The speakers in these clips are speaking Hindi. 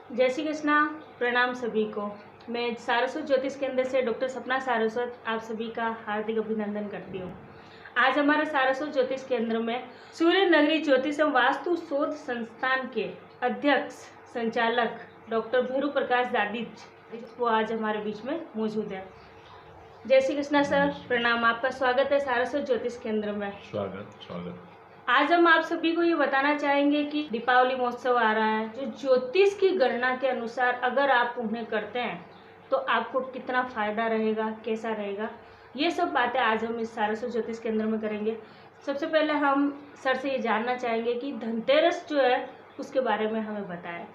जय श्री कृष्णा। प्रणाम सभी को। मैं सारस्वत ज्योतिष केंद्र से डॉक्टर सपना सारस्वत आप सभी का हार्दिक अभिनंदन करती हूँ। आज हमारे सारस्वत ज्योतिष केंद्र में सूर्य नगरी ज्योतिष एवं वास्तु शोध संस्थान के अध्यक्ष संचालक डॉक्टर भेरू प्रकाश दादिज वो आज हमारे बीच में मौजूद है। जय श्री कृष्णा सर, प्रणाम। आपका स्वागत है सारस्वत ज्योतिष केंद्र में। स्वागत। आज हम आप सभी को ये बताना चाहेंगे कि दीपावली महोत्सव आ रहा है, जो ज्योतिष की गणना के अनुसार अगर आप उन्हें करते हैं तो आपको कितना फायदा रहेगा, कैसा रहेगा, ये सब बातें आज हम इस सारस्वत ज्योतिष केंद्र में करेंगे। सबसे पहले हम सर से ये जानना चाहेंगे कि धनतेरस जो है उसके बारे में हमें बताएं,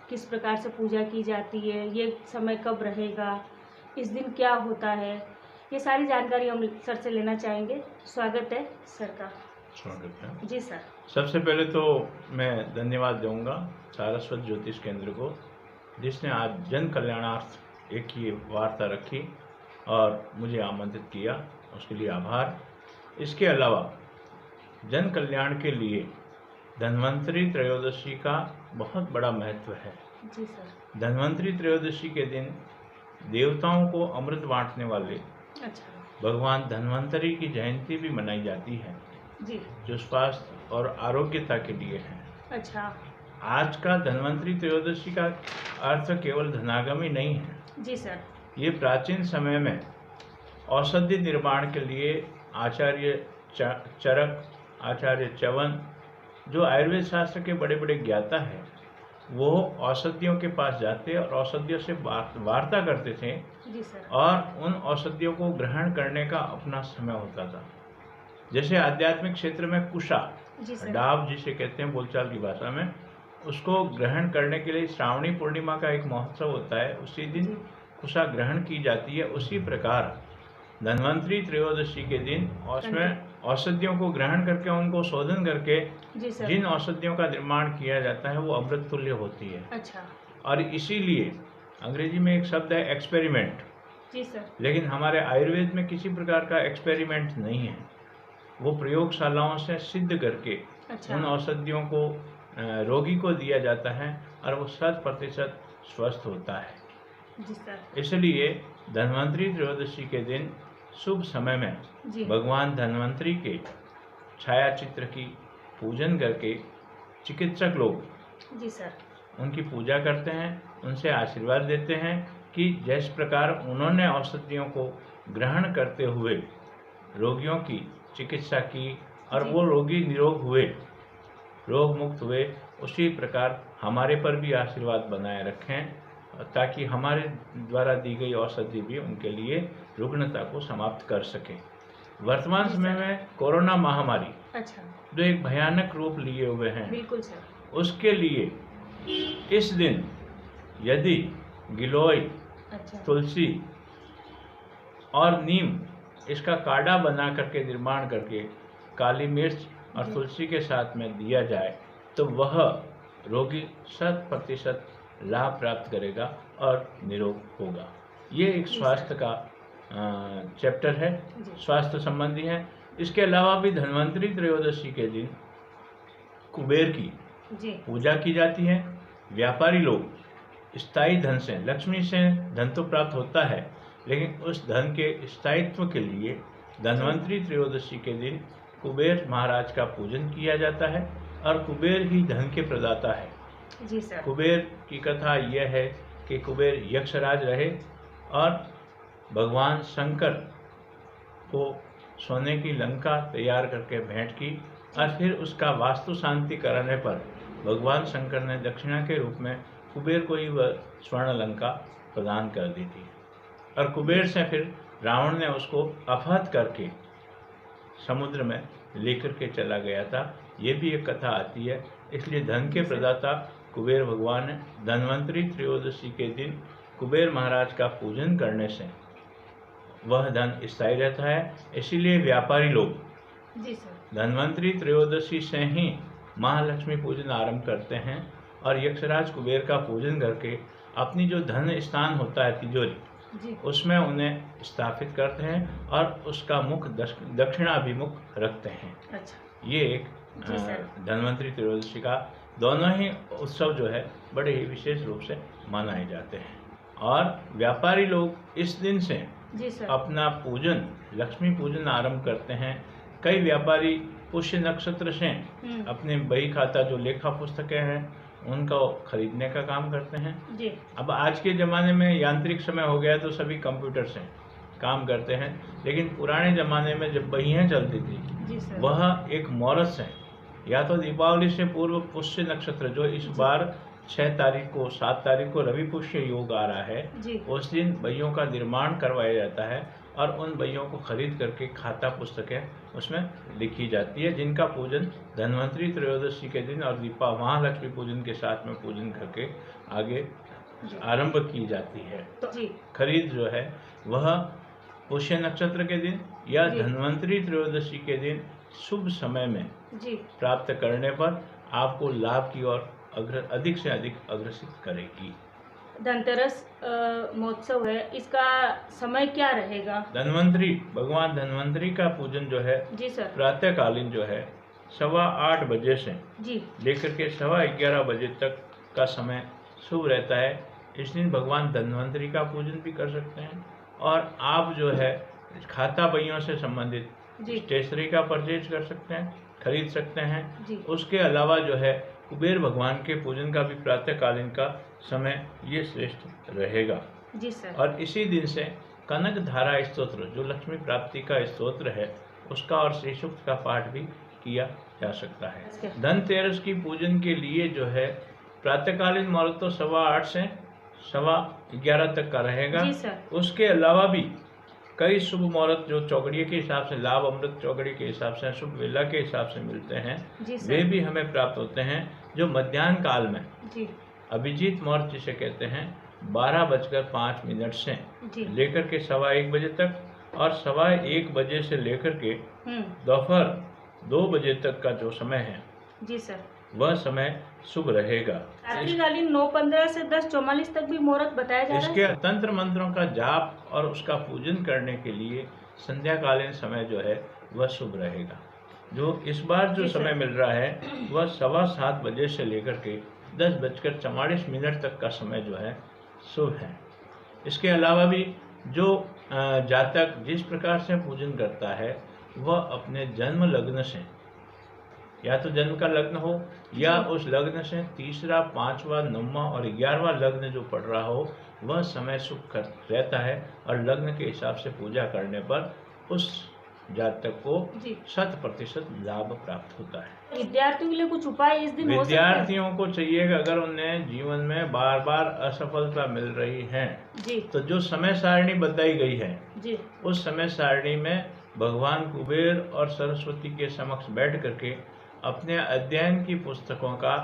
किस प्रकार से पूजा की जाती है, ये समय कब रहेगा, इस दिन क्या होता है, ये सारी जानकारी हम सर से लेना चाहेंगे। स्वागत है सर का। स्वागत है जी सर। सबसे पहले तो मैं धन्यवाद दूंगा सारस्वत ज्योतिष केंद्र को, जिसने आज जन कल्याणार्थ एक ही वार्ता रखी और मुझे आमंत्रित किया, उसके लिए आभार। इसके अलावा जन कल्याण के लिए धन्वंतरी त्रयोदशी का बहुत बड़ा महत्व है। जी सर। धन्वंतरी त्रयोदशी के दिन देवताओं को अमृत बांटने वाले भगवान धन्वंतरी की जयंती भी मनाई जाती है जी, जो स्वास्थ्य और आरोग्यता के लिए है। अच्छा। आज का धन्वंतरी त्रयोदशी का अर्थ केवल धनागमी नहीं है। जी सर। ये प्राचीन समय में औषधि निर्माण के लिए आचार्य चरक, आचार्य च्यवन, जो आयुर्वेद शास्त्र के बड़े बड़े ज्ञाता हैं, वो औषधियों के पास जाते और औषधियों से वार्ता करते थे। जी सर। और उन औषधियों को ग्रहण करने का अपना समय होता था। जैसे आध्यात्मिक क्षेत्र में कुशा, डाब जिसे कहते हैं बोलचाल की भाषा में, उसको ग्रहण करने के लिए श्रावणी पूर्णिमा का एक महोत्सव होता है, उसी दिन कुशा ग्रहण की जाती है। उसी प्रकार धन्वंतरी त्रयोदशी के दिन उसमें औषधियों को ग्रहण करके उनको शोधन करके जिन औषधियों का निर्माण किया जाता है वो अमृत तुल्य होती है। अच्छा। और इसीलिए अंग्रेजी में एक शब्द है एक्सपेरिमेंट। जी सर। लेकिन हमारे आयुर्वेद में किसी प्रकार का एक्सपेरिमेंट नहीं है। वो प्रयोगशालाओं से सिद्ध करके उन औषधियों को रोगी को दिया जाता है और वो 100% स्वस्थ होता है। जी सर। इसलिए धन्वंतरी त्रयोदशी के दिन शुभ समय में भगवान धन्वंतरी के छाया चित्र की पूजन करके चिकित्सक लोग जी सर उनकी पूजा करते हैं, उनसे आशीर्वाद देते हैं कि जिस प्रकार उन्होंने औषधियों को ग्रहण करते हुए रोगियों की चिकित्सा की और वो रोगी निरोग हुए, रोग मुक्त हुए, उसी प्रकार हमारे पर भी आशीर्वाद बनाए रखें ताकि हमारे द्वारा दी गई औषधि भी उनके लिए रुग्णता को समाप्त कर सके। वर्तमान समय में कोरोना महामारी जो एक भयानक रूप लिए हुए हैं, बिल्कुल सर, उसके लिए इस दिन यदि गिलोय, तुलसी और नीम इसका काढ़ा बना करके निर्माण करके काली मिर्च और तुलसी के साथ में दिया जाए तो वह रोगी 100% लाभ प्राप्त करेगा और निरोग होगा। ये एक स्वास्थ्य का चैप्टर है, स्वास्थ्य संबंधी है। इसके अलावा भी धन्वंतरी त्रयोदशी के दिन कुबेर की पूजा की जाती है। व्यापारी लोग स्थायी धन से, लक्ष्मी से धन तो प्राप्त होता है, लेकिन उस धन के स्थायित्व के लिए धन्वंतरी त्रयोदशी के दिन कुबेर महाराज का पूजन किया जाता है और कुबेर ही धन के प्रदाता है। जी सर। कुबेर की कथा यह है कि कुबेर यक्षराज रहे और भगवान शंकर को सोने की लंका तैयार करके भेंट की और फिर उसका वास्तु शांति कराने पर भगवान शंकर ने दक्षिणा के रूप में कुबेर को ही वह स्वर्ण लंका प्रदान कर दी थी। और कुबेर से फिर रावण ने उसको अपहत करके समुद्र में लेकर के चला गया था। ये भी एक कथा आती है। इसलिए धन के प्रदाता कुबेर भगवान है। धन्वंतरी त्रयोदशी के दिन कुबेर महाराज का पूजन करने से वह धन स्थायी रहता है। इसीलिए व्यापारी लोग धन्वंतरी त्रयोदशी से ही महालक्ष्मी पूजन आरंभ करते हैं और यक्षराज कुबेर का पूजन करके अपनी जो धन स्थान होता है तिजोरी, उसमें उन्हें स्थापित करते हैं और उसका मुख दक्षिणाभिमुख रखते हैं। अच्छा। ये एक धन्वंतरी त्रयोदशी का दोनों ही उत्सव जो है बड़े ही विशेष रूप से मनाए जाते हैं। और व्यापारी लोग इस दिन से जी सर। अपना पूजन, लक्ष्मी पूजन आरंभ करते हैं। कई व्यापारी पुष्य नक्षत्र से अपने बही खाता जो लेखा पुस्तकें हैं उनको खरीदने का काम करते हैं जी। अब आज के ज़माने में यांत्रिक समय हो गया तो सभी कंप्यूटर से काम करते हैं, लेकिन पुराने ज़माने में जब बहियाँ चलती थी जी सर। वह एक मुहूर्त से या तो दीपावली से पूर्व पुष्य नक्षत्र जो इस बार 6 तारीख को 7 तारीख को रवि पुष्य योग आ रहा है जी। उस दिन बहियों का निर्माण करवाया जाता है और उन बहियों को खरीद करके खाता पुस्तकें उसमें लिखी जाती है, जिनका पूजन धन्वंतरी त्रयोदशी के दिन और महालक्ष्मी पूजन के साथ में पूजन करके आगे आरंभ की जाती है। तो जी। खरीद जो है वह पुष्य नक्षत्र के दिन या जी। धन्वंतरी त्रयोदशी के दिन शुभ समय में जी। प्राप्त करने पर आपको लाभ की ओर अधिक से अधिक अग्रसित करेगी। धनतेरस महोत्सव है, इसका समय क्या रहेगा? धन्वंतरी, भगवान धन्वंतरी का पूजन जो है जी सर। प्रातःकालीन जो है 8:15 बजे से जी लेकर के 11:15 बजे तक का समय शुभ रहता है। इस दिन भगवान धन्वंतरी का पूजन भी कर सकते हैं और आप जो है खाता बहियों से संबंधित स्टेशनरी का परचेज कर सकते हैं, खरीद सकते हैं जी। उसके अलावा जो है कुबेर भगवान के पूजन का भी प्रातःकालीन का समय ये श्रेष्ठ रहेगा जी सर। और इसी दिन से कनक धारा स्तोत्र जो लक्ष्मी प्राप्ति का स्तोत्र है उसका और श्री सूक्त का पाठ भी किया जा सकता है। धनतेरस की पूजन के लिए जो है प्रातःकालीन मुहूर्त तो 8:15 से 11:15 तक का रहेगा जी सर। उसके अलावा भी कई शुभ मुहूर्त जो चौकड़िए के हिसाब से लाभ अमृत चौकड़ी के हिसाब से शुभ वेला के हिसाब से मिलते हैं वे भी हमें प्राप्त होते हैं, जो मध्याह्न काल में जी। अभिजीत मुहूर्त जिसे कहते हैं 12:05 से लेकर के 1:15 बजे तक और 1:15 बजे से लेकर के दोपहर 2 बजे तक का जो समय है जी सर वह समय शुभ रहेगा। रात्रिकालीन 9:15 से 10:44 तक भी मुहूर्त बताया जा रहा है। इसके तंत्र मंत्रों का जाप और उसका पूजन करने के लिए संध्याकालीन समय जो है वह शुभ रहेगा। जो इस बार जो समय मिल रहा है वह 7:15 बजे से लेकर के 10:44 तक का समय जो है शुभ है। इसके अलावा भी जो जातक जिस प्रकार से पूजन करता है वह अपने जन्म लग्न से या तो जन्म का लग्न हो या उस लग्न से 3रा, 5वां, 9वां और 11वां लग्न जो पड़ रहा हो वह समय शुभ रहता है और लग्न के हिसाब से पूजा करने पर उस जातक को 100% लाभ प्राप्त होता है। विद्यार्थियों के लिए कुछ उपाय इस दिन हो सकते हैं? विद्यार्थियों को चाहिए कि अगर उन्हें जीवन में बार बार असफलता मिल रही है जी। तो जो समय सारणी बताई गई है जी। उस समय सारणी में भगवान कुबेर और सरस्वती के समक्ष बैठ करके अपने अध्ययन की पुस्तकों का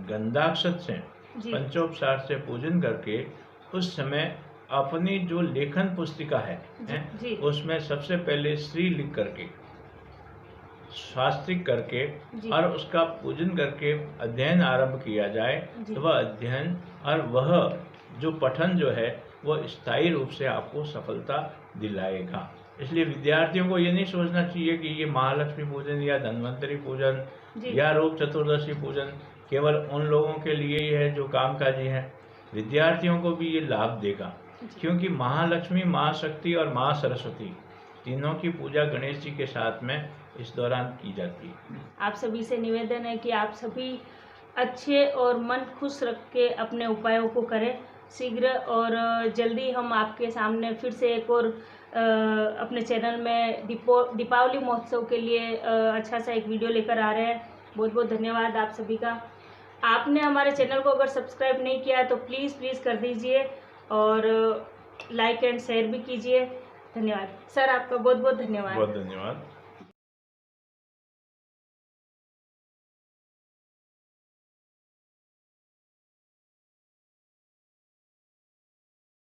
गंधाक्षत से पंचोपचार से पूजन करके उस समय अपनी जो लेखन पुस्तिका है उसमें सबसे पहले श्री लिख करके शास्त्रिक करके और उसका पूजन करके अध्ययन आरंभ किया जाए तो वह अध्ययन और वह जो पठन जो है वह स्थायी रूप से आपको सफलता दिलाएगा। इसलिए विद्यार्थियों को ये नहीं सोचना चाहिए कि ये महालक्ष्मी पूजन या धन्वंतरी पूजन या रूप चतुर्दशी पूजन केवल उन लोगों के लिए ही है जो कामकाजी हैं। विद्यार्थियों को भी ये लाभ देगा क्योंकि महालक्ष्मी, महाशक्ति और माँ सरस्वती तीनों की पूजा गणेश जी के साथ में इस दौरान की जाती है। आप सभी से निवेदन है कि आप सभी अच्छे और मन खुश रख के अपने उपायों को करें। शीघ्र और जल्दी हम आपके सामने फिर से एक और अपने चैनल में दीपावली महोत्सव के लिए अच्छा सा एक वीडियो लेकर आ रहे हैं। बहुत बहुत धन्यवाद आप सभी का। आपने हमारे चैनल को अगर सब्सक्राइब नहीं किया है तो प्लीज़ कर दीजिए और लाइक एंड शेयर भी कीजिए। धन्यवाद सर, आपका बहुत बहुत धन्यवाद। बहुत धन्यवाद।